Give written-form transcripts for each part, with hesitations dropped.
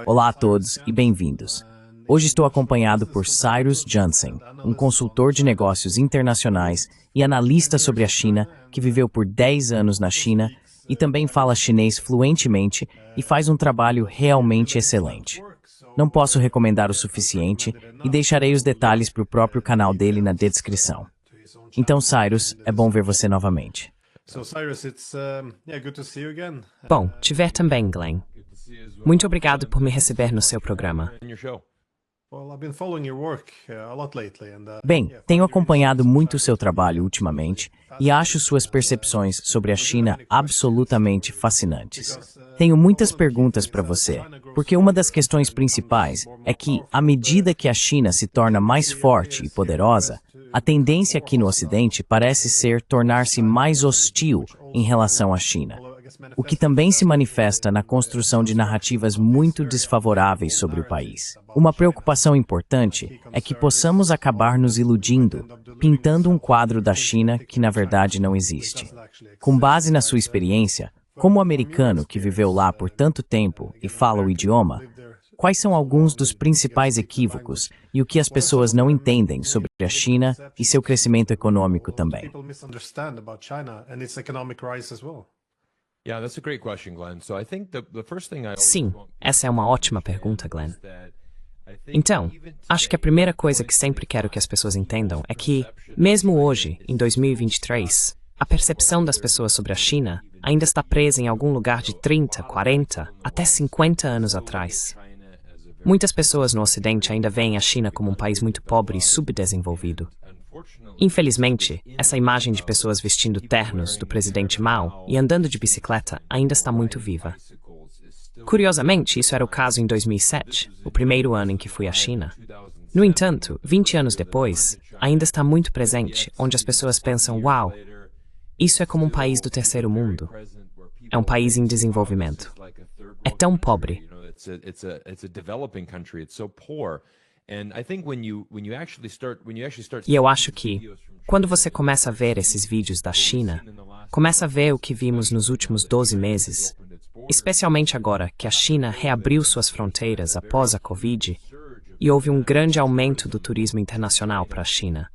Olá a todos e bem-vindos. Hoje estou acompanhado por Cyrus Jansen, um consultor de negócios internacionais e analista sobre a China que viveu por 10 anos na China e também fala chinês fluentemente e faz um trabalho realmente excelente. Não posso recomendar o suficiente e deixarei os detalhes para o próprio canal dele na descrição. Então, Cyrus, é bom ver você novamente. Bom, te ver também, Glenn. Muito obrigado por me receber no seu programa. Bem, tenho acompanhado muito o seu trabalho ultimamente e acho suas percepções sobre a China absolutamente fascinantes. Tenho muitas perguntas para você, porque uma das questões principais é que, à medida que a China se torna mais forte e poderosa, a tendência aqui no Ocidente parece ser tornar-se mais hostil em relação à China, o que também se manifesta na construção de narrativas muito desfavoráveis sobre o país. Uma preocupação importante é que possamos acabar nos iludindo, pintando um quadro da China que na verdade não existe. Com base na sua experiência, como americano que viveu lá por tanto tempo e fala o idioma, quais são alguns dos principais equívocos e o que as pessoas não entendem sobre a China e seu crescimento econômico também? Sim, essa é uma ótima pergunta, Glenn. Então, acho que a primeira coisa que sempre quero que as pessoas entendam é que, mesmo hoje, em 2023, a percepção das pessoas sobre a China ainda está presa em algum lugar de 30, 40, até 50 anos atrás. Muitas pessoas no Ocidente ainda veem a China como um país muito pobre e subdesenvolvido. Infelizmente, essa imagem de pessoas vestindo ternos do presidente Mao e andando de bicicleta ainda está muito viva. Curiosamente, isso era o caso em 2007, o primeiro ano em que fui à China. No entanto, 20 anos depois, ainda está muito presente, onde as pessoas pensam, uau, isso é como um país do terceiro mundo. É um país em desenvolvimento. É tão pobre. E eu acho que, quando você começa a ver esses vídeos da China, começa a ver o que vimos nos últimos 12 meses, especialmente agora que a China reabriu suas fronteiras após a Covid e houve um grande aumento do turismo internacional para a China.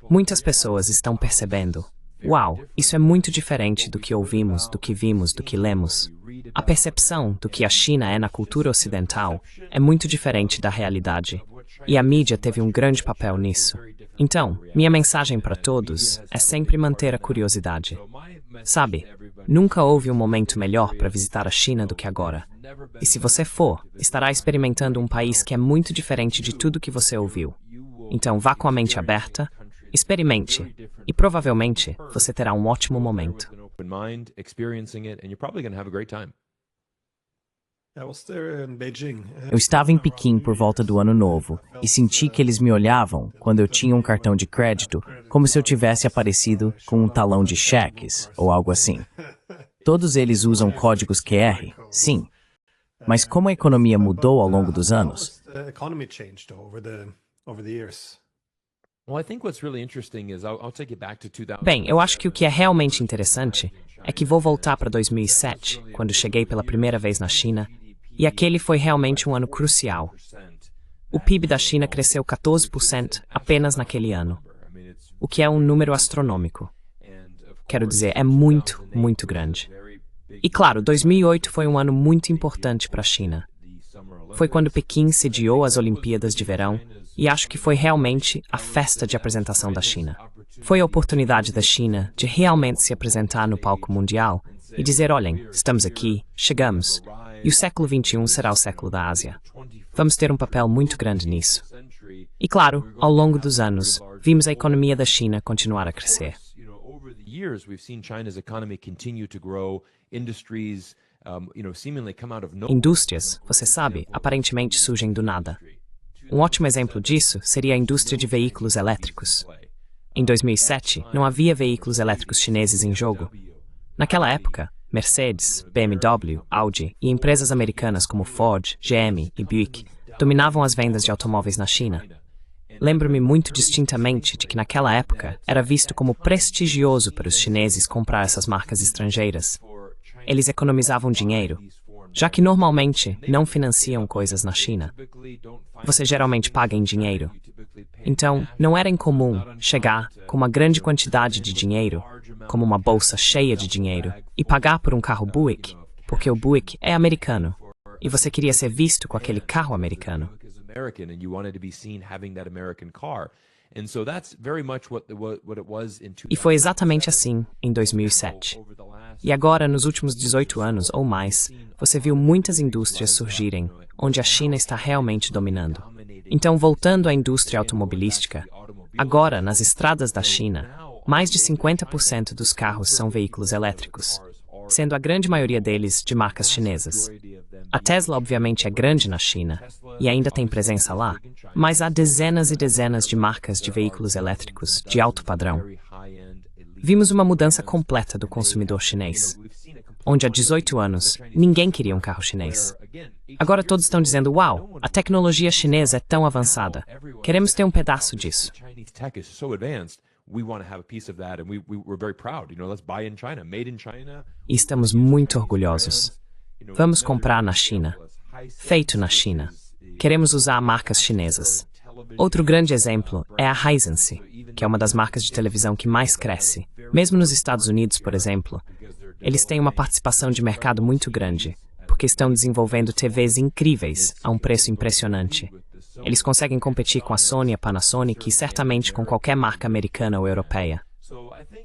Muitas pessoas estão percebendo, uau, isso é muito diferente do que ouvimos, do que vimos, do que lemos. A percepção do que a China é na cultura ocidental é muito diferente da realidade, e a mídia teve um grande papel nisso. Então, minha mensagem para todos é sempre manter a curiosidade. Sabe, nunca houve um momento melhor para visitar a China do que agora. E se você for, estará experimentando um país que é muito diferente de tudo que você ouviu. Então vá com a mente aberta, experimente, e provavelmente você terá um ótimo momento. Eu estava em Pequim por volta do Ano Novo e senti que eles me olhavam, quando eu tinha um cartão de crédito, como se eu tivesse aparecido com um talão de cheques ou algo assim. Todos eles usam códigos QR, sim. Mas como a economia mudou ao longo dos anos? Bem, eu acho que o que é realmente interessante é que vou voltar para 2007, quando cheguei pela primeira vez na China, e aquele foi realmente um ano crucial. O PIB da China cresceu 14% apenas naquele ano, o que é um número astronômico. Quero dizer, é muito, muito grande. E claro, 2008 foi um ano muito importante para a China. Foi quando Pequim sediou as Olimpíadas de Verão, e acho que foi realmente a festa de apresentação da China. Foi a oportunidade da China de realmente se apresentar no palco mundial e dizer, olhem, estamos aqui, chegamos, e o século XXI será o século da Ásia. Vamos ter um papel muito grande nisso. E claro, ao longo dos anos, vimos a economia da China continuar a crescer. Indústrias, você sabe, aparentemente surgem do nada. Um ótimo exemplo disso seria a indústria de veículos elétricos. Em 2007, não havia veículos elétricos chineses em jogo. Naquela época, Mercedes, BMW, Audi e empresas americanas como Ford, GM e Buick dominavam as vendas de automóveis na China. Lembro-me muito distintamente de que naquela época era visto como prestigioso para os chineses comprar essas marcas estrangeiras. eles economizavam dinheiro, já que normalmente não financiam coisas na China. Você geralmente paga em dinheiro. Então, não era incomum chegar com uma grande quantidade de dinheiro, como uma bolsa cheia de dinheiro, e pagar por um carro Buick, porque o Buick é americano, e você queria ser visto com aquele carro americano. E foi exatamente assim em 2007. E agora, nos últimos 18 anos ou mais, você viu muitas indústrias surgirem, onde a China está realmente dominando. Então, voltando à indústria automobilística, agora, nas estradas da China, mais de 50% dos carros são veículos elétricos, sendo a grande maioria deles de marcas chinesas. A Tesla, obviamente, é grande na China e ainda tem presença lá, mas há dezenas e dezenas de marcas de veículos elétricos de alto padrão. Vimos uma mudança completa do consumidor chinês, onde há 18 anos ninguém queria um carro chinês. Agora todos estão dizendo, uau, a tecnologia chinesa é tão avançada, queremos ter um pedaço disso. E estamos muito orgulhosos. Vamos comprar na China. Feito na China. Queremos usar marcas chinesas. Outro grande exemplo é a Hisense, que é uma das marcas de televisão que mais cresce. Mesmo nos Estados Unidos, por exemplo, eles têm uma participação de mercado muito grande, porque estão desenvolvendo TVs incríveis a um preço impressionante. Eles conseguem competir com a Sony e a Panasonic e certamente com qualquer marca americana ou europeia.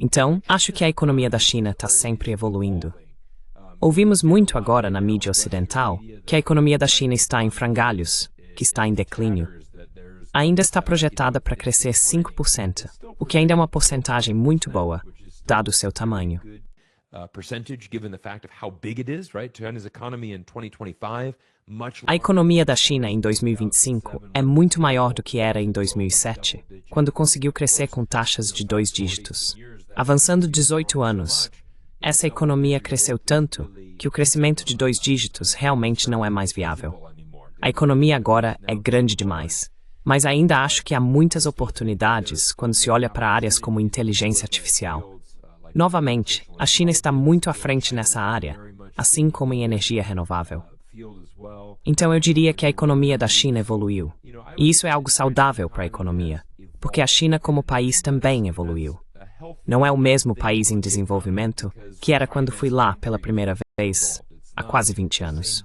Então, acho que a economia da China está sempre evoluindo. Ouvimos muito agora na mídia ocidental que a economia da China está em frangalhos, que está em declínio. Ainda está projetada para crescer 5%, o que ainda é uma porcentagem muito boa, dado o seu tamanho. A economia da China em 2025 é muito maior do que era em 2007, quando conseguiu crescer com taxas de 2 dígitos. Avançando 18 anos, essa economia cresceu tanto que o crescimento de 2 dígitos realmente não é mais viável. A economia agora é grande demais, mas ainda acho que há muitas oportunidades quando se olha para áreas como inteligência artificial. Novamente, a China está muito à frente nessa área, assim como em energia renovável. Então eu diria que a economia da China evoluiu. E isso é algo saudável para a economia, porque a China como país também evoluiu. Não é o mesmo país em desenvolvimento que era quando fui lá pela primeira vez, há quase 20 anos.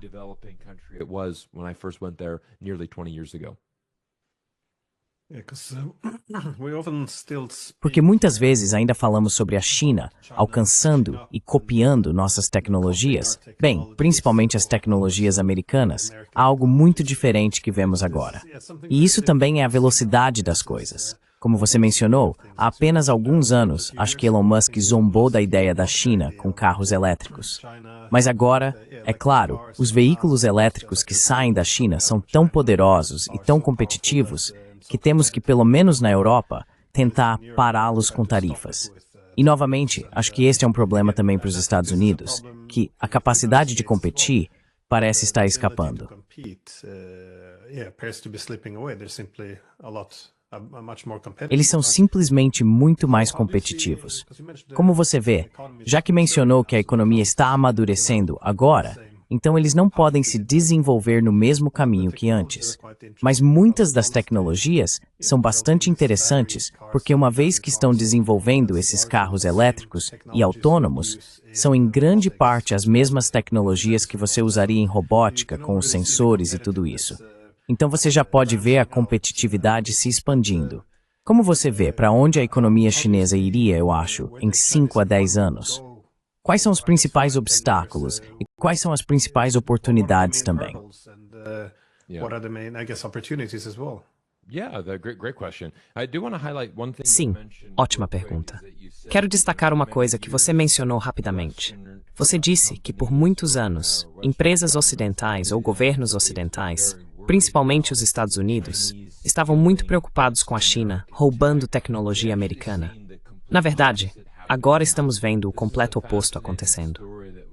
Porque muitas vezes ainda falamos sobre a China alcançando e copiando nossas tecnologias, bem, principalmente as tecnologias americanas, há algo muito diferente que vemos agora. E isso também é a velocidade das coisas. Como você mencionou, há apenas alguns anos, acho que Elon Musk zombou da ideia da China com carros elétricos. Mas agora, é claro, os veículos elétricos que saem da China são tão poderosos e tão competitivos que temos que, pelo menos na Europa, tentar pará-los com tarifas. E, novamente, acho que este é um problema também para os Estados Unidos, que a capacidade de competir parece estar escapando. Eles são simplesmente muito mais competitivos. Como você vê, já que mencionou que a economia está amadurecendo agora, então eles não podem se desenvolver no mesmo caminho que antes. Mas muitas das tecnologias são bastante interessantes porque uma vez que estão desenvolvendo esses carros elétricos e autônomos, são em grande parte as mesmas tecnologias que você usaria em robótica com os sensores e tudo isso. Então você já pode ver a competitividade se expandindo. Como você vê para onde a economia chinesa iria, eu acho, em 5 a 10 anos? Quais são os principais obstáculos e quais são as principais oportunidades também? Sim, ótima pergunta. Quero destacar uma coisa que você mencionou rapidamente. Você disse que por muitos anos, empresas ocidentais ou governos ocidentais, principalmente os Estados Unidos, estavam muito preocupados com a China roubando tecnologia americana. Na verdade, agora estamos vendo o completo oposto acontecendo.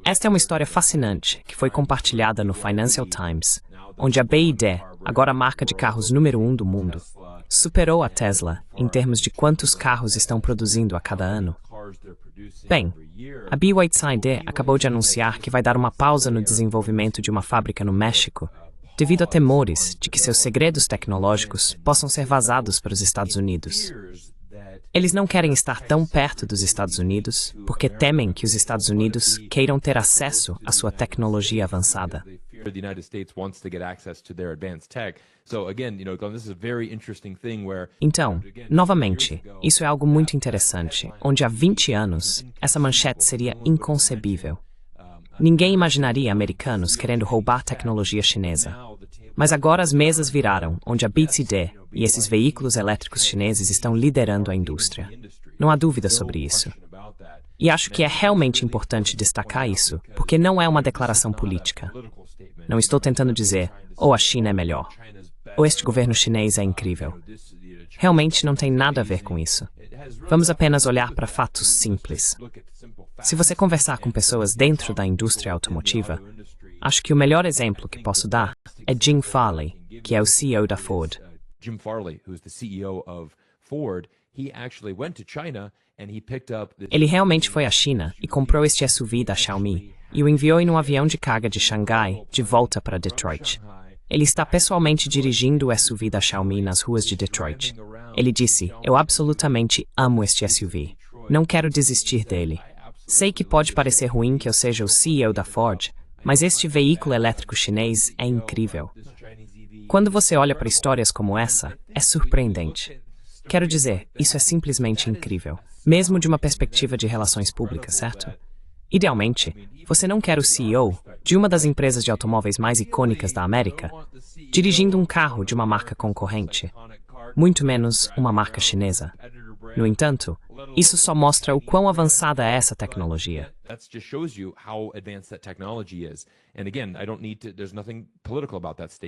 Esta é uma história fascinante que foi compartilhada no Financial Times, onde a BYD, agora a marca de carros número 1 do mundo, superou a Tesla em termos de quantos carros estão produzindo a cada ano. Bem, a BYD acabou de anunciar que vai dar uma pausa no desenvolvimento de uma fábrica no México devido a temores de que seus segredos tecnológicos possam ser vazados para os Estados Unidos. Eles não querem estar tão perto dos Estados Unidos porque temem que os Estados Unidos queiram ter acesso à sua tecnologia avançada. Então, novamente, isso é algo muito interessante, onde há 20 anos, essa manchete seria inconcebível. Ninguém imaginaria americanos querendo roubar tecnologia chinesa. Mas agora as mesas viraram, onde a BYD e esses veículos elétricos chineses estão liderando a indústria. Não há dúvida sobre isso. E acho que é realmente importante destacar isso, porque não é uma declaração política. Não estou tentando dizer, ou a China é melhor, ou este governo chinês é incrível. Realmente não tem nada a ver com isso. Vamos apenas olhar para fatos simples. Se você conversar com pessoas dentro da indústria automotiva, acho que o melhor exemplo que posso dar é Jim Farley, que é o CEO da Ford. Jim Farley, who's the CEO of Ford, he actually went to China and he picked up the... Ele realmente foi à China e comprou este SUV da Xiaomi e o enviou em um avião de carga de Xangai de volta para Detroit. Ele está pessoalmente dirigindo o SUV da Xiaomi nas ruas de Detroit. Ele disse, eu absolutamente amo este SUV. Não quero desistir dele. Sei que pode parecer ruim que eu seja o CEO da Ford, mas este veículo elétrico chinês é incrível. Quando você olha para histórias como essa, é surpreendente. Quero dizer, isso é simplesmente incrível, mesmo de uma perspectiva de relações públicas, certo? Idealmente, você não quer o CEO de uma das empresas de automóveis mais icônicas da América dirigindo um carro de uma marca concorrente, muito menos uma marca chinesa. No entanto, isso só mostra o quão avançada é essa tecnologia.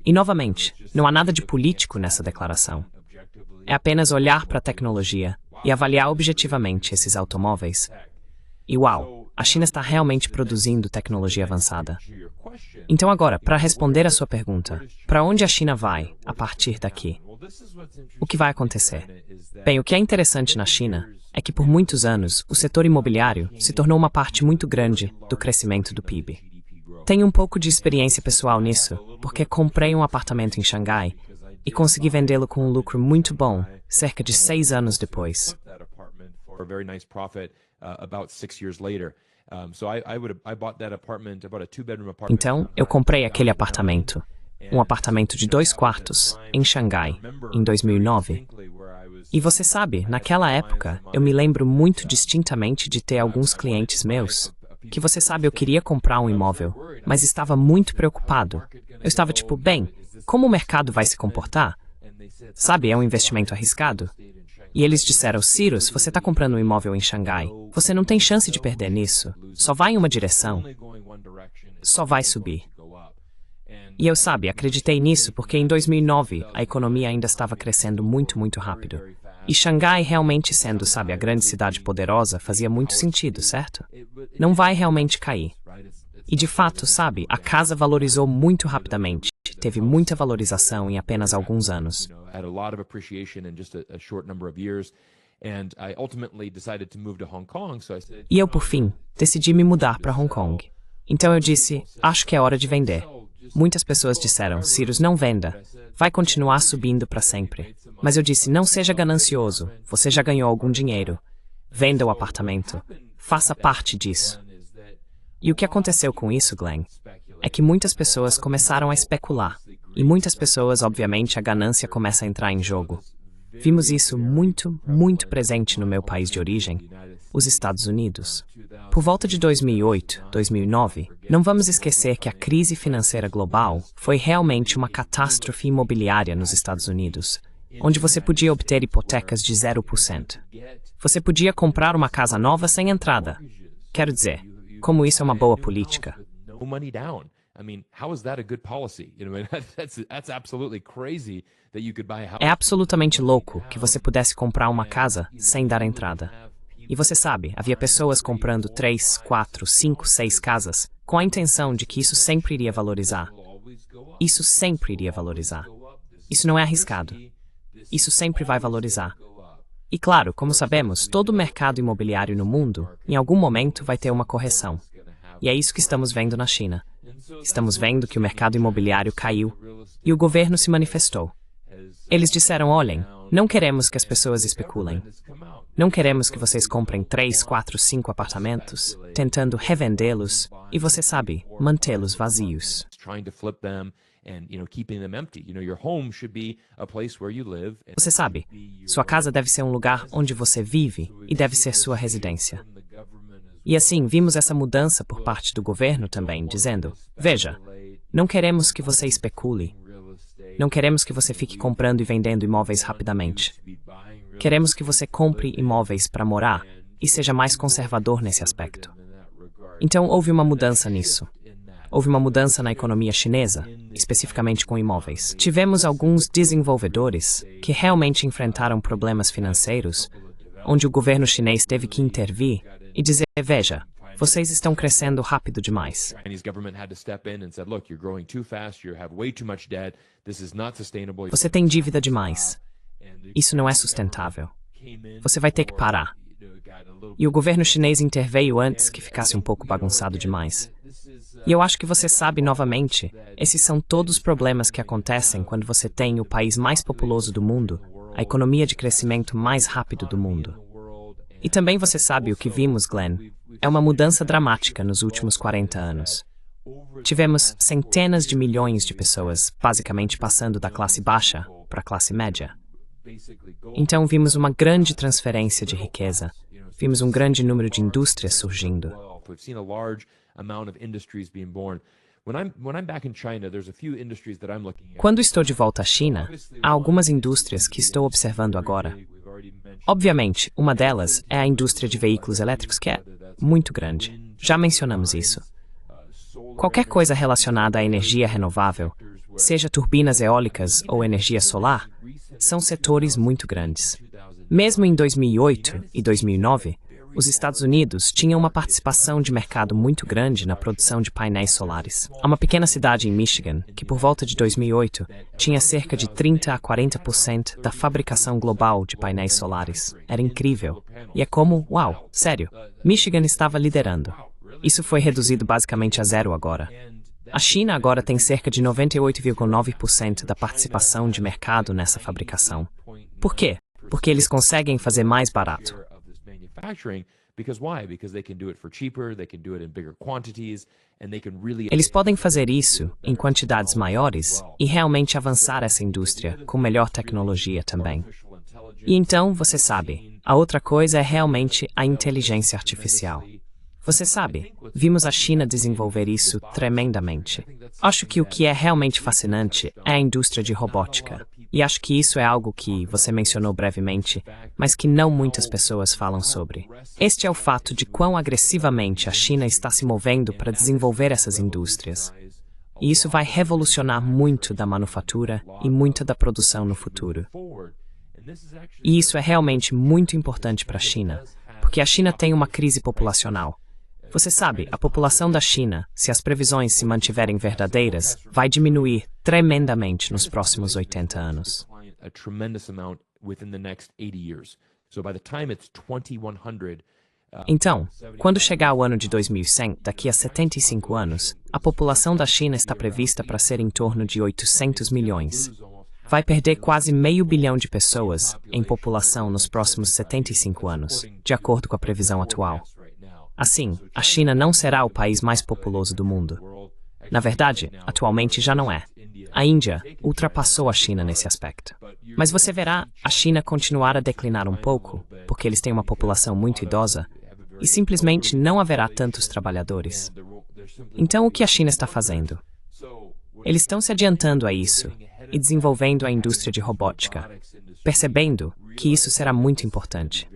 E novamente, não há nada de político nessa declaração. É apenas olhar para a tecnologia e avaliar objetivamente esses automóveis. E uau, a China está realmente produzindo tecnologia avançada. Então agora, para responder a sua pergunta, para onde a China vai a partir daqui? O que vai acontecer? Bem, o que é interessante na China é que por muitos anos o setor imobiliário se tornou uma parte muito grande do crescimento do PIB. Tenho um pouco de experiência pessoal nisso, porque comprei um apartamento em Xangai e consegui vendê-lo com um lucro muito bom, cerca de 6 anos depois. Então, eu comprei aquele apartamento, um apartamento de 2 quartos, em Xangai, em 2009. E você sabe, naquela época, eu me lembro muito distintamente de ter alguns clientes meus, que você sabe, eu queria comprar um imóvel, mas estava muito preocupado. Eu estava tipo, bem, como o mercado vai se comportar? Sabe, é um investimento arriscado. E eles disseram, Cyrus, você está comprando um imóvel em Xangai. Você não tem chance de perder nisso. Só vai em uma direção. Só vai subir. E eu, sabe, acreditei nisso porque em 2009 a economia ainda estava crescendo muito, muito rápido. E Xangai realmente sendo, sabe, a grande cidade poderosa fazia muito sentido, certo? Não vai realmente cair. E de fato, sabe, a casa valorizou muito rapidamente. Teve muita valorização em apenas alguns anos. E eu, por fim, decidi me mudar para Hong Kong. Então eu disse, acho que é hora de vender. Muitas pessoas disseram, Cyrus, não venda. Vai continuar subindo para sempre. Mas eu disse, não seja ganancioso. Você já ganhou algum dinheiro. Venda o apartamento. Faça parte disso. E o que aconteceu com isso, Glenn, é que muitas pessoas começaram a especular. E muitas pessoas, obviamente, a ganância começa a entrar em jogo. Vimos isso muito, muito presente no meu país de origem, os Estados Unidos. Por volta de 2008, 2009, não vamos esquecer que a crise financeira global foi realmente uma catástrofe imobiliária nos Estados Unidos, onde você podia obter hipotecas de 0%. Você podia comprar uma casa nova sem entrada. Quero dizer, como isso é uma boa política. É absolutamente louco que você pudesse comprar uma casa sem dar entrada. E você sabe, havia pessoas comprando 3, 4, 5, 6 casas com a intenção de que isso sempre iria valorizar. Isso sempre iria valorizar. Isso não é arriscado. Isso sempre vai valorizar. E claro, como sabemos, todo o mercado imobiliário no mundo, em algum momento, vai ter uma correção. E é isso que estamos vendo na China. Estamos vendo que o mercado imobiliário caiu e o governo se manifestou. Eles disseram, olhem, não queremos que as pessoas especulem. Não queremos que vocês comprem 3, 4, 5 apartamentos, tentando revendê-los e, você sabe, mantê-los vazios. Você sabe, sua casa deve ser um lugar onde você vive e deve ser sua residência. E assim, vimos essa mudança por parte do governo também, dizendo, veja, não queremos que você especule. Não queremos que você fique comprando e vendendo imóveis rapidamente. Queremos que você compre imóveis para morar e seja mais conservador nesse aspecto. Então, houve uma mudança nisso. Houve uma mudança na economia chinesa, especificamente com imóveis. Tivemos alguns desenvolvedores que realmente enfrentaram problemas financeiros, onde o governo chinês teve que intervir e dizer, veja, vocês estão crescendo rápido demais. Você tem dívida demais. Isso não é sustentável. Você vai ter que parar. E o governo chinês interveio antes que ficasse um pouco bagunçado demais. E eu acho que você sabe, novamente, esses são todos os problemas que acontecem quando você tem o país mais populoso do mundo, a economia de crescimento mais rápido do mundo. E também você sabe o que vimos, Glenn, é uma mudança dramática nos últimos 40 anos. Tivemos centenas de milhões de pessoas, basicamente passando da classe baixa para a classe média. Então vimos uma grande transferência de riqueza. Vimos um grande número de indústrias surgindo. Quando estou de volta à China, há algumas indústrias que estou observando agora. Obviamente, uma delas é a indústria de veículos elétricos, que é muito grande. Já mencionamos isso. Qualquer coisa relacionada à energia renovável, seja turbinas eólicas ou energia solar, são setores muito grandes. Mesmo em 2008 e 2009, os Estados Unidos tinham uma participação de mercado muito grande na produção de painéis solares. Há uma pequena cidade em Michigan que, por volta de 2008, tinha cerca de 30 a 40% da fabricação global de painéis solares. Era incrível. E é como, uau, sério, Michigan estava liderando. Isso foi reduzido basicamente a zero agora. A China agora tem cerca de 98,9% da participação de mercado nessa fabricação. Por quê? Porque eles conseguem fazer mais barato. Eles podem fazer isso em quantidades maiores e realmente avançar essa indústria com melhor tecnologia também. E então, você sabe, a outra coisa é realmente a inteligência artificial. Você sabe, vimos a China desenvolver isso tremendamente. Acho que o que é realmente fascinante é a indústria de robótica. E acho que isso é algo que você mencionou brevemente, mas que não muitas pessoas falam sobre. Este é o fato de quão agressivamente a China está se movendo para desenvolver essas indústrias. E isso vai revolucionar muito da manufatura e muita da produção no futuro. E isso é realmente muito importante para a China, porque a China tem uma crise populacional. Você sabe, a população da China, se as previsões se mantiverem verdadeiras, vai diminuir tremendamente nos próximos 80 anos. Então, quando chegar o ano de 2100, daqui a 75 anos, a população da China está prevista para ser em torno de 800 milhões. Vai perder quase meio bilhão de pessoas em população nos próximos 75 anos, de acordo com a previsão atual. Assim, a China não será o país mais populoso do mundo. Na verdade, atualmente já não é. A Índia ultrapassou a China nesse aspecto. Mas você verá a China continuar a declinar um pouco, porque eles têm uma população muito idosa, e simplesmente não haverá tantos trabalhadores. Então, o que a China está fazendo? Eles estão se adiantando a isso e desenvolvendo a indústria de robótica, percebendo que isso será muito importante.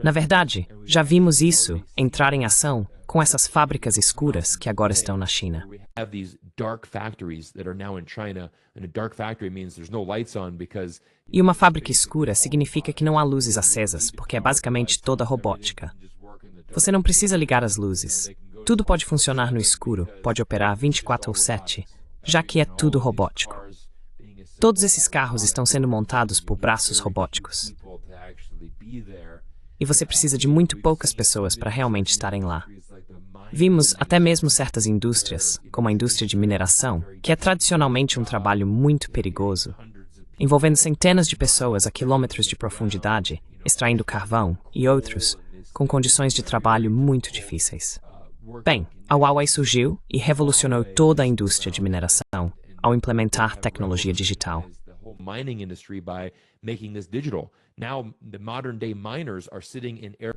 Na verdade, já vimos isso entrar em ação com essas fábricas escuras que agora estão na China. E uma fábrica escura significa que não há luzes acesas, porque é basicamente toda robótica. Você não precisa ligar as luzes. Tudo pode funcionar no escuro, pode operar 24/7, já que é tudo robótico. Todos esses carros estão sendo montados por braços robóticos. E você precisa de muito poucas pessoas para realmente estarem lá. Vimos até mesmo certas indústrias, como a indústria de mineração, que é tradicionalmente um trabalho muito perigoso, envolvendo centenas de pessoas a quilômetros de profundidade, extraindo carvão e outros, com condições de trabalho muito difíceis. Bem, a Huawei surgiu e revolucionou toda a indústria de mineração ao implementar tecnologia digital.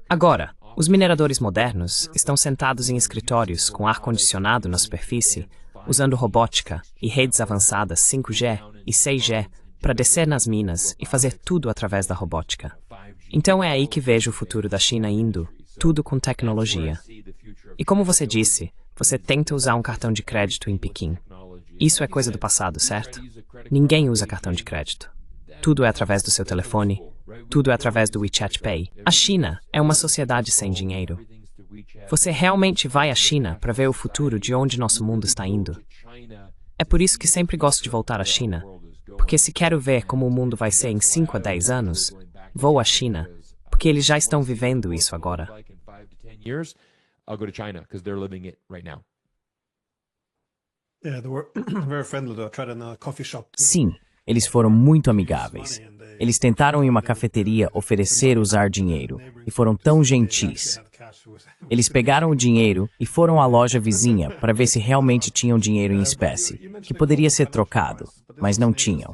Agora, os mineradores modernos estão sentados em escritórios com ar-condicionado na superfície, usando robótica e redes avançadas 5G e 6G para descer nas minas e fazer tudo através da robótica. Então é aí que vejo o futuro da China indo, tudo com tecnologia. E como você disse, você tenta usar um cartão de crédito em Pequim. Isso é coisa do passado, certo? Ninguém usa cartão de crédito. Tudo é através do seu telefone, tudo é através do WeChat Pay. A China é uma sociedade sem dinheiro. Você realmente vai à China para ver o futuro de onde nosso mundo está indo. É por isso que sempre gosto de voltar à China, porque se quero ver como o mundo vai ser em 5 a 10 anos, vou à China, porque eles já estão vivendo isso agora. Sim, eles foram muito amigáveis. Eles tentaram em uma cafeteria oferecer usar dinheiro e foram tão gentis. Eles pegaram o dinheiro e foram à loja vizinha para ver se realmente tinham dinheiro em espécie, que poderia ser trocado, mas não tinham.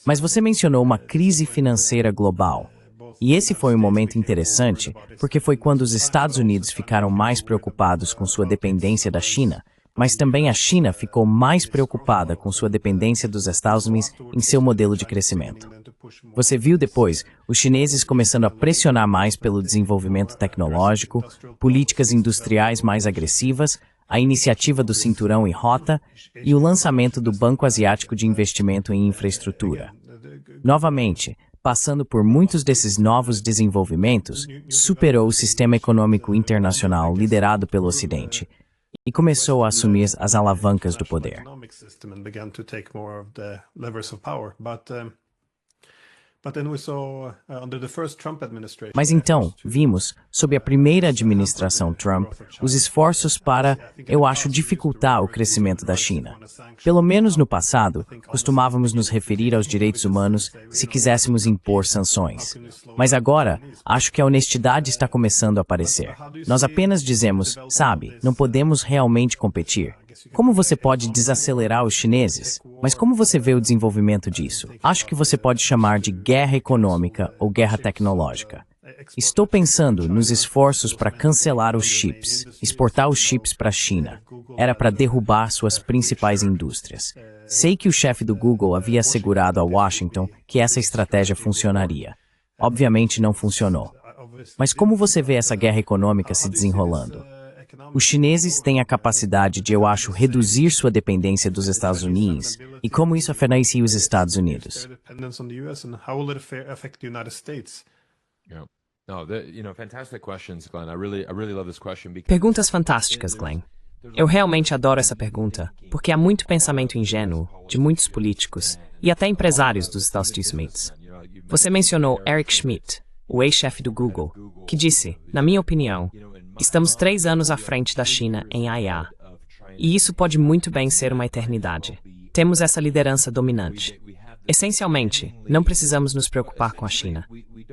Mas você mencionou uma crise financeira global. E esse foi um momento interessante, porque foi quando os Estados Unidos ficaram mais preocupados com sua dependência da China, mas também a China ficou mais preocupada com sua dependência dos Estados Unidos em seu modelo de crescimento. Você viu depois os chineses começando a pressionar mais pelo desenvolvimento tecnológico, políticas industriais mais agressivas, a iniciativa do Cinturão e Rota e o lançamento do Banco Asiático de Investimento em Infraestrutura. Novamente, passando por muitos desses novos desenvolvimentos, superou o sistema econômico internacional liderado pelo Ocidente e começou a assumir as alavancas do poder. Mas então, vimos, sob a primeira administração Trump, os esforços para, eu acho, dificultar o crescimento da China. Pelo menos no passado, costumávamos nos referir aos direitos humanos se quiséssemos impor sanções. Mas agora, acho que a honestidade está começando a aparecer. Nós apenas dizemos, sabe, não podemos realmente competir. Como você pode desacelerar os chineses? Mas como você vê o desenvolvimento disso? Acho que você pode chamar de guerra econômica ou guerra tecnológica. Estou pensando nos esforços para cancelar os chips, exportar os chips para a China. Era para derrubar suas principais indústrias. Sei que o chefe do Google havia assegurado a Washington que essa estratégia funcionaria. Obviamente não funcionou. Mas como você vê essa guerra econômica se desenrolando? Os chineses têm a capacidade de, eu acho, reduzir sua dependência dos Estados Unidos e como isso afetaria os Estados Unidos. Perguntas fantásticas, Glenn. Eu realmente adoro essa pergunta, porque há muito pensamento ingênuo de muitos políticos e até empresários dos Estados Unidos. Você mencionou Eric Schmidt, o ex-chefe do Google, que disse, na minha opinião, estamos 3 anos à frente da China em IA. E isso pode muito bem ser uma eternidade. Temos essa liderança dominante. Essencialmente, não precisamos nos preocupar com a China.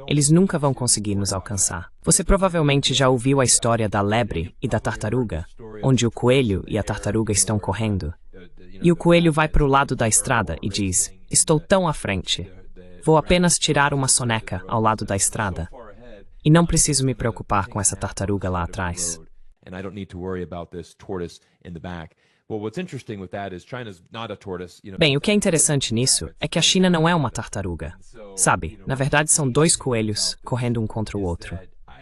Eles nunca vão conseguir nos alcançar. Você provavelmente já ouviu a história da lebre e da tartaruga, onde o coelho e a tartaruga estão correndo. E o coelho vai para o lado da estrada e diz, estou tão à frente. Vou apenas tirar uma soneca ao lado da estrada. E não preciso me preocupar com essa tartaruga lá atrás. Bem, o que é interessante nisso é que a China não é uma tartaruga. Sabe, na verdade são 2 coelhos correndo um contra o outro.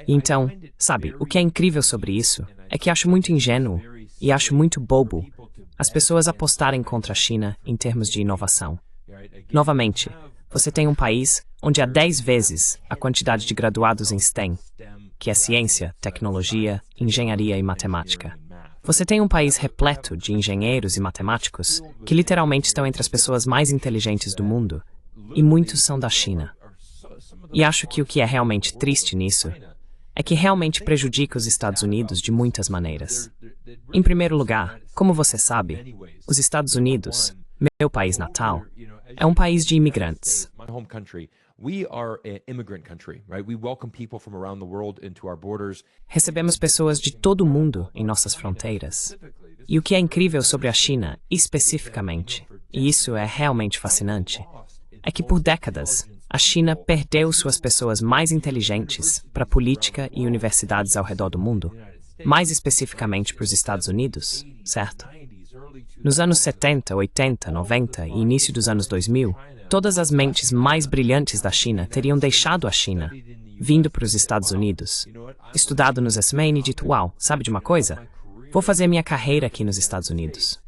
E então, sabe, o que é incrível sobre isso é que acho muito ingênuo e acho muito bobo as pessoas apostarem contra a China em termos de inovação. Novamente, você tem um país onde há 10 vezes a quantidade de graduados em STEM, que é ciência, tecnologia, engenharia e matemática. Você tem um país repleto de engenheiros e matemáticos que literalmente estão entre as pessoas mais inteligentes do mundo, e muitos são da China. E acho que o que é realmente triste nisso é que realmente prejudica os Estados Unidos de muitas maneiras. Em primeiro lugar, como você sabe, os Estados Unidos, meu país natal, é um país de imigrantes. Recebemos pessoas de todo o mundo em nossas fronteiras. E o que é incrível sobre a China, especificamente, e isso é realmente fascinante, é que por décadas, a China perdeu suas pessoas mais inteligentes para política e universidades ao redor do mundo, mais especificamente para os Estados Unidos, certo? Nos anos 70, 80, 90 e início dos anos 2000, todas as mentes mais brilhantes da China teriam deixado a China, vindo para os Estados Unidos, estudado nos SMA e dito, uau, sabe de uma coisa? Vou fazer minha carreira aqui nos Estados Unidos.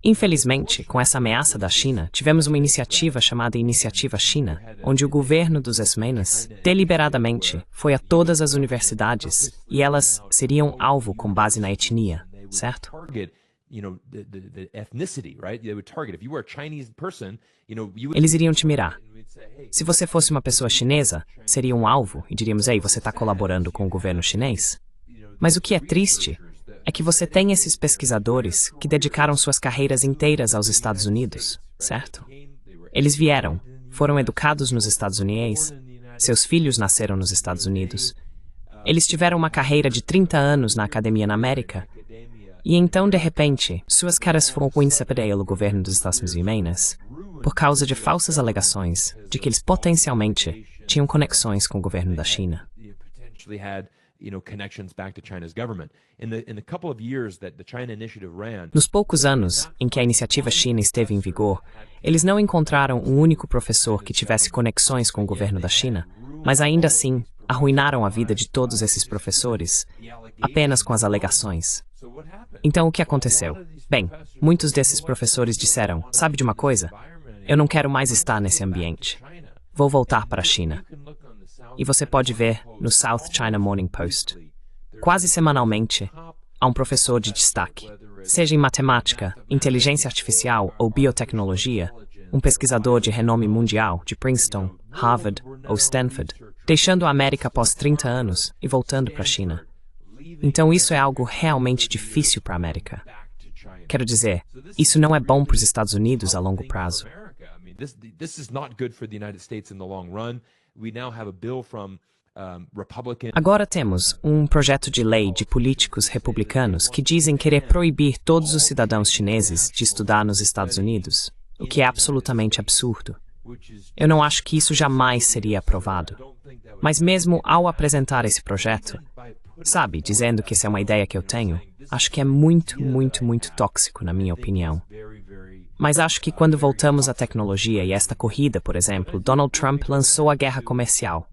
Infelizmente, com essa ameaça da China, tivemos uma iniciativa chamada Iniciativa China, onde o governo dos SMEs, deliberadamente, foi a todas as universidades e elas seriam alvo com base na etnia, certo? Eles iriam te mirar. Se você fosse uma pessoa chinesa, seria um alvo e diríamos, ei, você está colaborando com o governo chinês? Mas o que é triste é que você tem esses pesquisadores que dedicaram suas carreiras inteiras aos Estados Unidos, certo? Eles vieram, foram educados nos Estados Unidos, seus filhos nasceram nos Estados Unidos. Eles tiveram uma carreira de 30 anos na academia na América, e então, de repente, suas caras foram conhecidas pelo governo dos Estados Unidos por causa de falsas alegações de que eles potencialmente tinham conexões com o governo da China. Nos poucos anos em que a iniciativa China esteve em vigor, eles não encontraram um único professor que tivesse conexões com o governo da China, mas ainda assim arruinaram a vida de todos esses professores, apenas com as alegações. Então, o que aconteceu? Bem, muitos desses professores disseram, sabe de uma coisa? Eu não quero mais estar nesse ambiente. Vou voltar para a China. E você pode ver no South China Morning Post. Quase semanalmente, há um professor de destaque, seja em matemática, inteligência artificial ou biotecnologia, um pesquisador de renome mundial de Princeton, Harvard ou Stanford, deixando a América após 30 anos e voltando para a China. Então isso é algo realmente difícil para a América. Quero dizer, isso não é bom para os Estados Unidos a longo prazo. Agora temos um projeto de lei de políticos republicanos que dizem querer proibir todos os cidadãos chineses de estudar nos Estados Unidos, o que é absolutamente absurdo. Eu não acho que isso jamais seria aprovado. Mas mesmo ao apresentar esse projeto, sabe, dizendo que essa é uma ideia que eu tenho, acho que é muito tóxico, na minha opinião. Mas acho que quando voltamos à tecnologia e esta corrida, por exemplo, Donald Trump lançou a guerra comercial.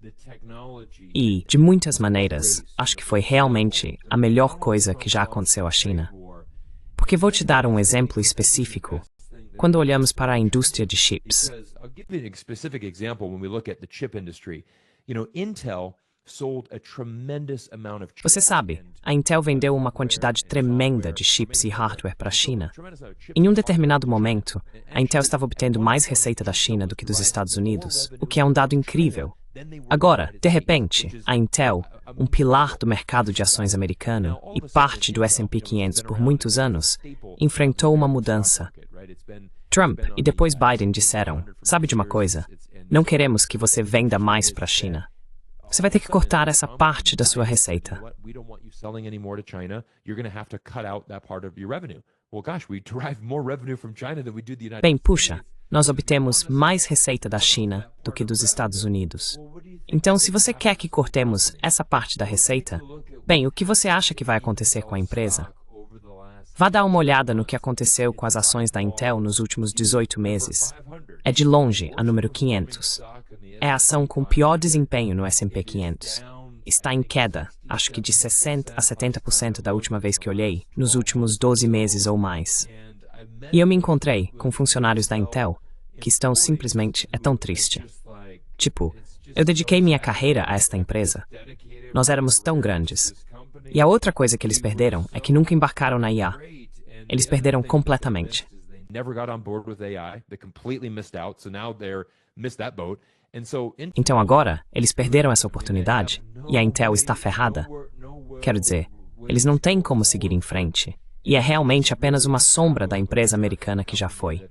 E, de muitas maneiras, acho que foi realmente a melhor coisa que já aconteceu à China. Porque vou te dar um exemplo específico. Quando olhamos para a indústria de chips, você sabe, a Intel vendeu uma quantidade tremenda de chips e hardware para a China. Em um determinado momento, a Intel estava obtendo mais receita da China do que dos Estados Unidos, o que é um dado incrível. Agora, de repente, a Intel, um pilar do mercado de ações americano e parte do S&P 500 por muitos anos, enfrentou uma mudança. Trump e depois Biden disseram, sabe de uma coisa? Não queremos que você venda mais para a China. Você vai ter que cortar essa parte da sua receita. Bem, puxa, nós obtemos mais receita da China do que dos Estados Unidos. Então, se você quer que cortemos essa parte da receita, bem, o que você acha que vai acontecer com a empresa? Vá dar uma olhada no que aconteceu com as ações da Intel nos últimos 18 meses. É de longe a número 500. É a ação com pior desempenho no S&P 500. Está em queda, acho que de 60% a 70% da última vez que olhei, nos últimos 12 meses ou mais. E eu me encontrei com funcionários da Intel que estão simplesmente, é tão triste. Tipo, eu dediquei minha carreira a esta empresa. Nós éramos tão grandes. E a outra coisa que eles perderam é que nunca embarcaram na IA. Eles perderam completamente. never got on board with AI. They completely missed out. So now they're missed that boat. Então agora, eles perderam essa oportunidade e a Intel está ferrada. Quero dizer, eles não têm como seguir em frente. E é realmente apenas uma sombra da empresa americana que já foi.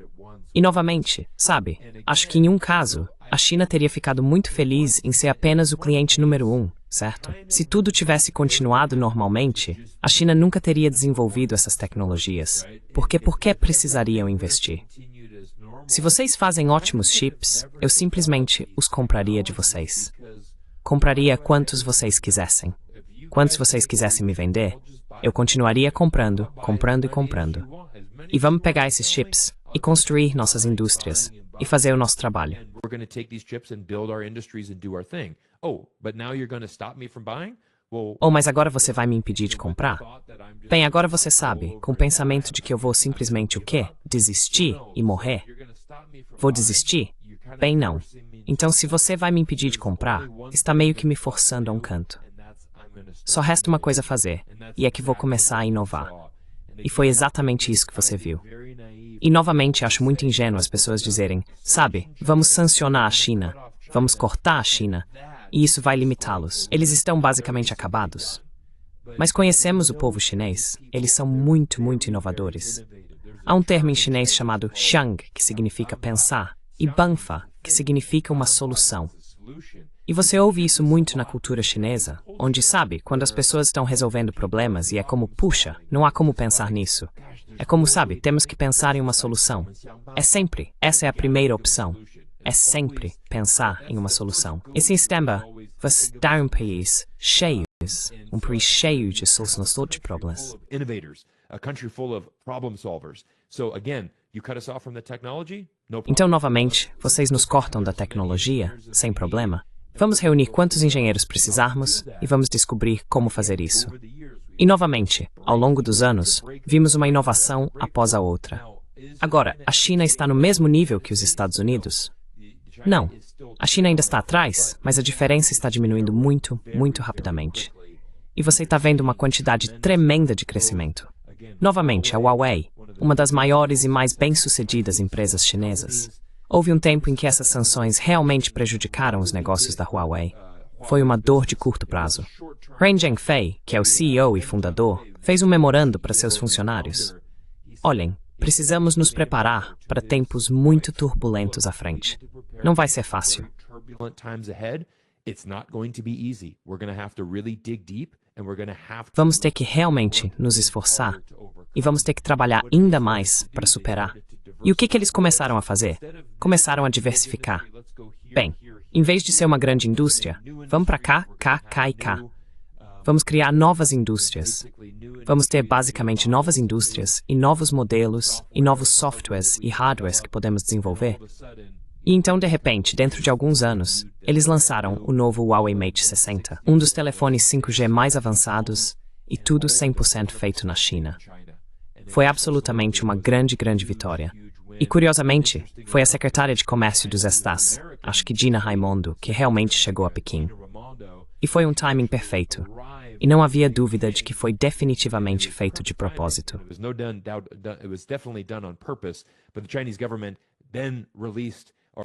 E novamente, sabe, acho que em um caso, a China teria ficado muito feliz em ser apenas o cliente número 1, certo? Se tudo tivesse continuado normalmente, a China nunca teria desenvolvido essas tecnologias. Porque por que precisariam investir? Se vocês fazem ótimos chips, eu simplesmente os compraria de vocês. Compraria quantos vocês quisessem. Quantos vocês quisessem me vender, eu continuaria comprando, comprando e comprando. E vamos pegar esses chips e construir nossas indústrias e fazer o nosso trabalho. Oh, mas agora você vai me impedir de comprar? Bem, agora você sabe, com o pensamento de que eu vou simplesmente o quê? Desistir e morrer? Vou desistir? Bem, não. Então, se você vai me impedir de comprar, está meio que me forçando a um canto. Só resta uma coisa a fazer, e é que vou começar a inovar. E foi exatamente isso que você viu. E novamente acho muito ingênuo as pessoas dizerem, sabe, vamos sancionar a China, vamos cortar a China, e isso vai limitá-los. Eles estão basicamente acabados. Mas conhecemos o povo chinês, eles são muito, muito inovadores. Há um termo em chinês chamado Xiang, que significa pensar, e Banfa, que significa uma solução. E você ouve isso muito na cultura chinesa, onde, sabe, quando as pessoas estão resolvendo problemas e é como, puxa, não há como pensar nisso. É como, sabe, temos que pensar em uma solução. É sempre, essa é a primeira opção. É sempre pensar em uma solução. E sistema, você dá um país cheio de soluções de problemas. Então, novamente, vocês nos cortam da tecnologia, sem problema. Vamos reunir quantos engenheiros precisarmos e vamos descobrir como fazer isso. E novamente, ao longo dos anos, vimos uma inovação após a outra. Agora, a China está no mesmo nível que os Estados Unidos? Não. A China ainda está atrás, mas a diferença está diminuindo muito, muito rapidamente. E você está vendo uma quantidade tremenda de crescimento. Novamente, a Huawei, uma das maiores e mais bem-sucedidas empresas chinesas. Houve um tempo em que essas sanções realmente prejudicaram os negócios da Huawei. Foi uma dor de curto prazo. Ren Zhengfei, que é o CEO e fundador, fez um memorando para seus funcionários. Olhem, precisamos nos preparar para tempos muito turbulentos à frente. Não vai ser fácil. Vamos ter que realmente nos esforçar e vamos ter que trabalhar ainda mais para superar. E o que eles começaram a fazer? Começaram a diversificar. Bem, em vez de ser uma grande indústria, vamos para cá, cá, cá e cá. Vamos criar novas indústrias. Vamos ter basicamente novas indústrias e novos modelos e novos softwares e hardwares que podemos desenvolver. E então, de repente, dentro de alguns anos, eles lançaram o novo Huawei Mate 60, um dos telefones 5G mais avançados e tudo 100% feito na China. Foi absolutamente uma grande, grande vitória. E, curiosamente, foi a secretária de Comércio dos Estados, acho que Gina Raimondo, que realmente chegou a Pequim. E foi um timing perfeito. E não havia dúvida de que foi definitivamente feito de propósito.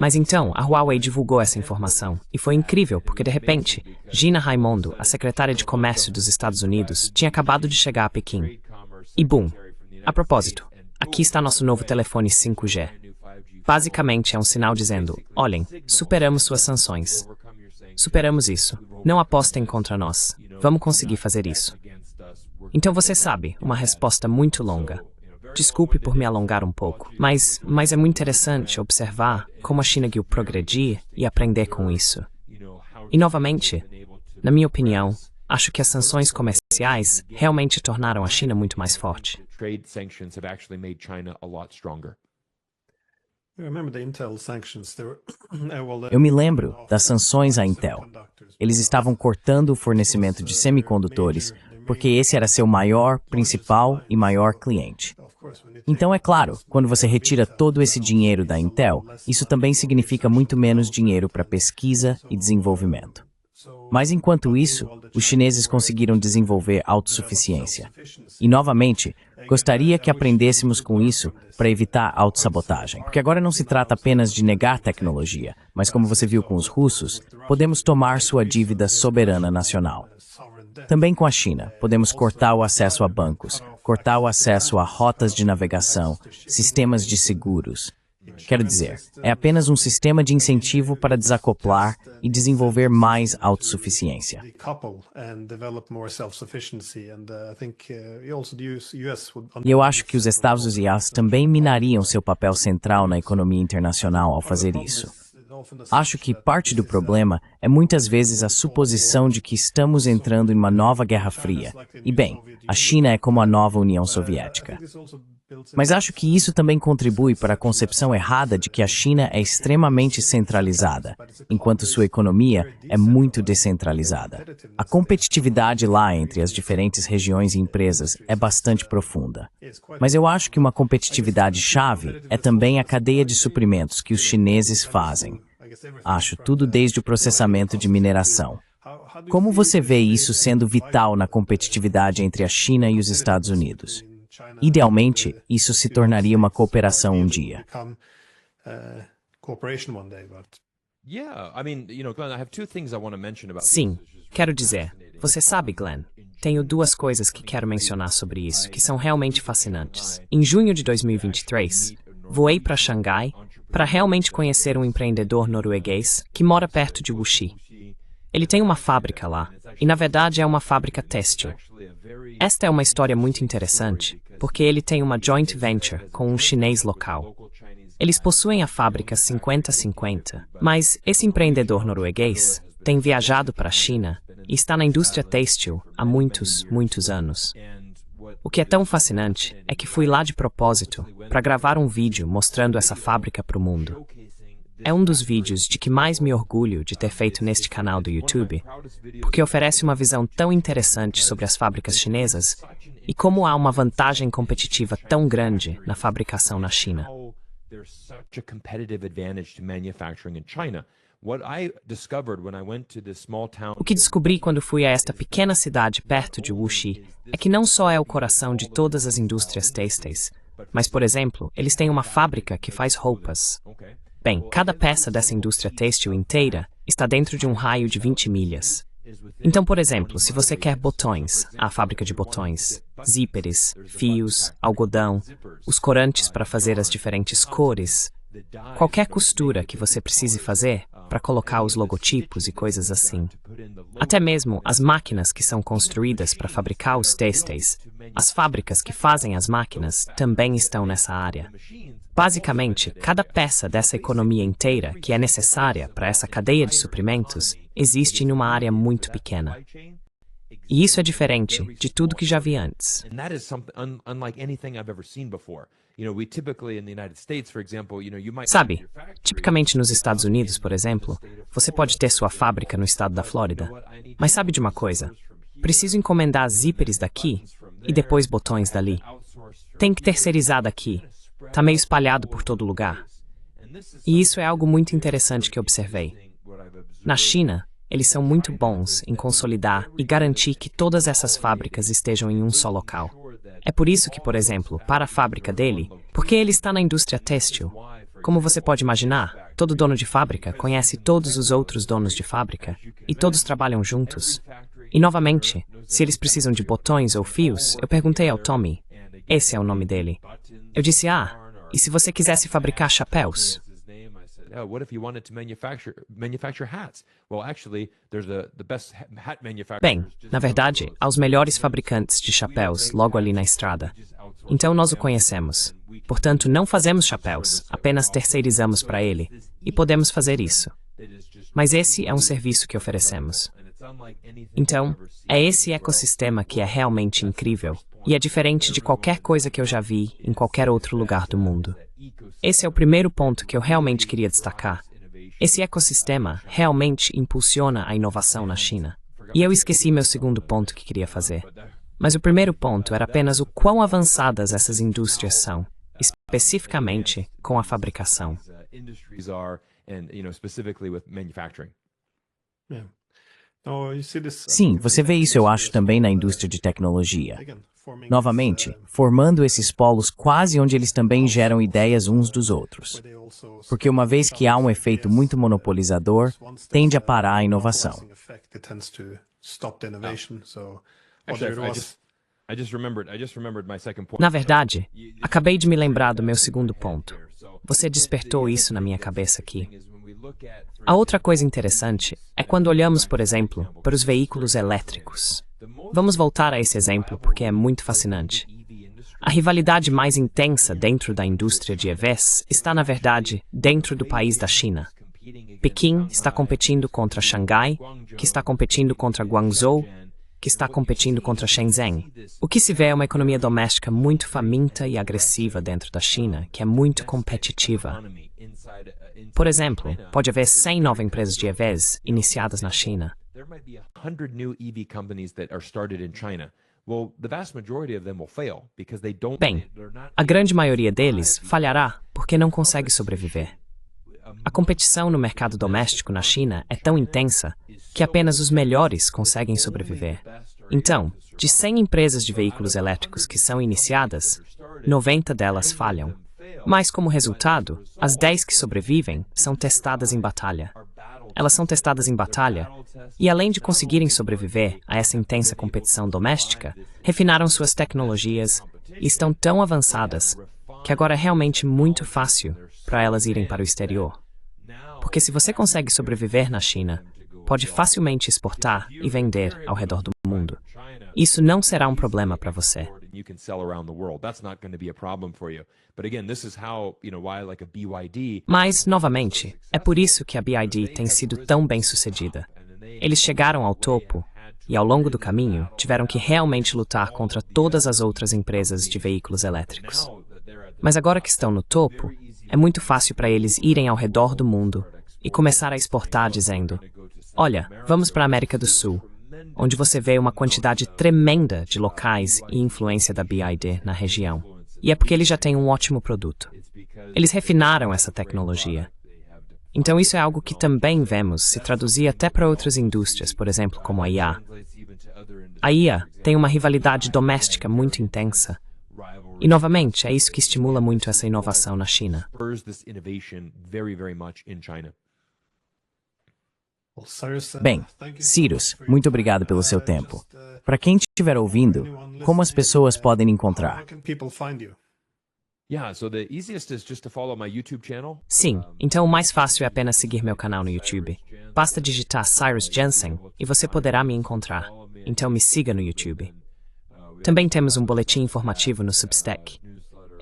Mas então, a Huawei divulgou essa informação, e foi incrível, porque de repente, Gina Raimondo, a secretária de Comércio dos Estados Unidos, tinha acabado de chegar a Pequim. E boom! A propósito, aqui está nosso novo telefone 5G. Basicamente é um sinal dizendo, olhem, superamos suas sanções. Superamos isso. Não apostem contra nós. Vamos conseguir fazer isso. Então você sabe, uma resposta muito longa. Desculpe por me alongar um pouco, mas é muito interessante observar como a China conseguiu progredir e aprender com isso. E novamente, na minha opinião, acho que as sanções comerciais realmente tornaram a China muito mais forte. Eu me lembro das sanções à Intel. Eles estavam cortando o fornecimento de semicondutores porque esse era seu maior, principal e maior cliente. Então, é claro, quando você retira todo esse dinheiro da Intel, isso também significa muito menos dinheiro para pesquisa e desenvolvimento. Mas enquanto isso, os chineses conseguiram desenvolver autossuficiência. E novamente, Gostaria que aprendêssemos com isso para evitar autossabotagem. Porque agora não se trata apenas de negar tecnologia, mas como você viu com os russos, podemos tomar sua dívida soberana nacional. Também com a China, podemos cortar o acesso a bancos, cortar o acesso a rotas de navegação, sistemas de seguros. Quero dizer, é apenas um sistema de incentivo para desacoplar e desenvolver mais autossuficiência. E eu acho que os Estados Unidos também minariam seu papel central na economia internacional ao fazer isso. Acho que parte do problema é muitas vezes a suposição de que estamos entrando em uma nova Guerra Fria. E bem, a China é como a nova União Soviética. Mas acho que isso também contribui para a concepção errada de que a China é extremamente centralizada, enquanto sua economia é muito descentralizada. A competitividade lá entre as diferentes regiões e empresas é bastante profunda. Mas eu acho que uma competitividade-chave é também a cadeia de suprimentos que os chineses fazem. Acho tudo desde o processamento de mineração. Como você vê isso sendo vital na competitividade entre a China e os Estados Unidos? Idealmente, isso se tornaria uma cooperação um dia. Sim, quero dizer, você sabe, Glenn, tenho duas coisas que quero mencionar sobre isso, que são realmente fascinantes. Em junho de 2023, voei para Xangai para realmente conhecer um empreendedor norueguês que mora perto de Wuxi. Ele tem uma fábrica lá, e na verdade é uma fábrica têxtil. Esta é uma história muito interessante, porque ele tem uma joint venture com um chinês local. Eles possuem a fábrica 50-50, mas esse empreendedor norueguês tem viajado para a China e está na indústria têxtil há muitos, muitos anos. O que é tão fascinante é que fui lá de propósito para gravar um vídeo mostrando essa fábrica para o mundo. É um dos vídeos de que mais me orgulho de ter feito neste canal do YouTube, porque oferece uma visão tão interessante sobre as fábricas chinesas e como há uma vantagem competitiva tão grande na fabricação na China. O que descobri quando fui a esta pequena cidade perto de Wuxi é que não só é o coração de todas as indústrias têxteis, mas, por exemplo, eles têm uma fábrica que faz roupas. Bem, cada peça dessa indústria têxtil inteira está dentro de um raio de 20 milhas. Então, por exemplo, se você quer botões, há a fábrica de botões, zíperes, fios, algodão, os corantes para fazer as diferentes cores, qualquer costura que você precise fazer para colocar os logotipos e coisas assim. Até mesmo as máquinas que são construídas para fabricar os têxteis, as fábricas que fazem as máquinas também estão nessa área. Basicamente, cada peça dessa economia inteira que é necessária para essa cadeia de suprimentos existe em uma área muito pequena. E isso é diferente de tudo que já vi antes. Sabe, tipicamente nos Estados Unidos, por exemplo, você pode ter sua fábrica no estado da Flórida. Mas sabe de uma coisa? Preciso encomendar zíperes daqui e depois botões dali. Tem que terceirizar daqui. Tá meio espalhado por todo lugar. E isso é algo muito interessante que observei. Na China, eles são muito bons em consolidar e garantir que todas essas fábricas estejam em um só local. É por isso que, por exemplo, para a fábrica dele, porque ele está na indústria têxtil, como você pode imaginar, todo dono de fábrica conhece todos os outros donos de fábrica e todos trabalham juntos. E, novamente, se eles precisam de botões ou fios, eu perguntei ao Tommy, esse é o nome dele. Eu disse, e se você quisesse fabricar chapéus? Bem, na verdade, há os melhores fabricantes de chapéus logo ali na estrada. Então nós o conhecemos. Portanto, não fazemos chapéus, apenas terceirizamos para ele. E podemos fazer isso. Mas esse é um serviço que oferecemos. Então, é esse ecossistema que é realmente incrível. E é diferente de qualquer coisa que eu já vi em qualquer outro lugar do mundo. Esse é o primeiro ponto que eu realmente queria destacar. Esse ecossistema realmente impulsiona a inovação na China. E eu esqueci meu segundo ponto que queria fazer. Mas o primeiro ponto era apenas o quão avançadas essas indústrias são, especificamente com a fabricação. Sim, você vê isso, eu acho, também na indústria de tecnologia. Novamente, formando esses polos quase onde eles também geram ideias uns dos outros. Porque uma vez que há um efeito muito monopolizador, tende a parar a inovação. Na verdade, acabei de me lembrar do meu segundo ponto. Você despertou isso na minha cabeça aqui. A outra coisa interessante é quando olhamos, por exemplo, para os veículos elétricos. Vamos voltar a esse exemplo porque é muito fascinante. A rivalidade mais intensa dentro da indústria de EVs está, na verdade, dentro do país da China. Pequim está competindo contra Xangai, que está competindo contra Guangzhou, que está competindo contra Shenzhen. O que se vê é uma economia doméstica muito faminta e agressiva dentro da China, que é muito competitiva. Por exemplo, pode haver 100 novas empresas de EVs iniciadas na China. Bem, a grande maioria deles falhará porque não consegue sobreviver. A competição no mercado doméstico na China é tão intensa que apenas os melhores conseguem sobreviver. Então, de 100 empresas de veículos elétricos que são iniciadas, 90 delas falham. Mas, como resultado, as 10 que sobrevivem são testadas em batalha. Elas são testadas em batalha e, além de conseguirem sobreviver a essa intensa competição doméstica, refinaram suas tecnologias e estão tão avançadas que agora é realmente muito fácil para elas irem para o exterior. Porque se você consegue sobreviver na China, pode facilmente exportar e vender ao redor do mundo. Isso não será um problema para você. Mas, novamente, é por isso que a BYD tem sido tão bem-sucedida. Eles chegaram ao topo e, ao longo do caminho, tiveram que realmente lutar contra todas as outras empresas de veículos elétricos. Mas agora que estão no topo, é muito fácil para eles irem ao redor do mundo e começar a exportar dizendo: olha, vamos para a América do Sul, onde você vê uma quantidade tremenda de locais e influência da BYD na região. E é porque eles já têm um ótimo produto. Eles refinaram essa tecnologia. Então isso é algo que também vemos se traduzir até para outras indústrias, por exemplo, como a IA. A IA tem uma rivalidade doméstica muito intensa. E, novamente, é isso que estimula muito essa inovação na China. Bem, Cyrus, muito obrigado pelo seu tempo. Para quem estiver ouvindo, como as pessoas podem encontrar? Sim, então o mais fácil é apenas seguir meu canal no YouTube. Basta digitar Cyrus Jensen e você poderá me encontrar. Então me siga no YouTube. Também temos um boletim informativo no Substack.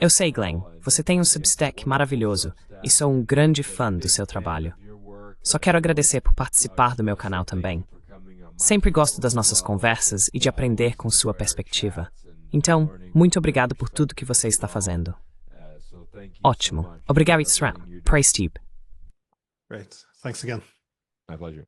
Eu sei, Glenn, você tem um Substack maravilhoso e sou um grande fã do seu trabalho. Só quero agradecer por participar do meu canal também. Sempre gosto das nossas conversas e de aprender com sua perspectiva. Então, muito obrigado por tudo que você está fazendo. Ótimo. Obrigado, Israel. Praise Steve. Great. Thanks again. My pleasure.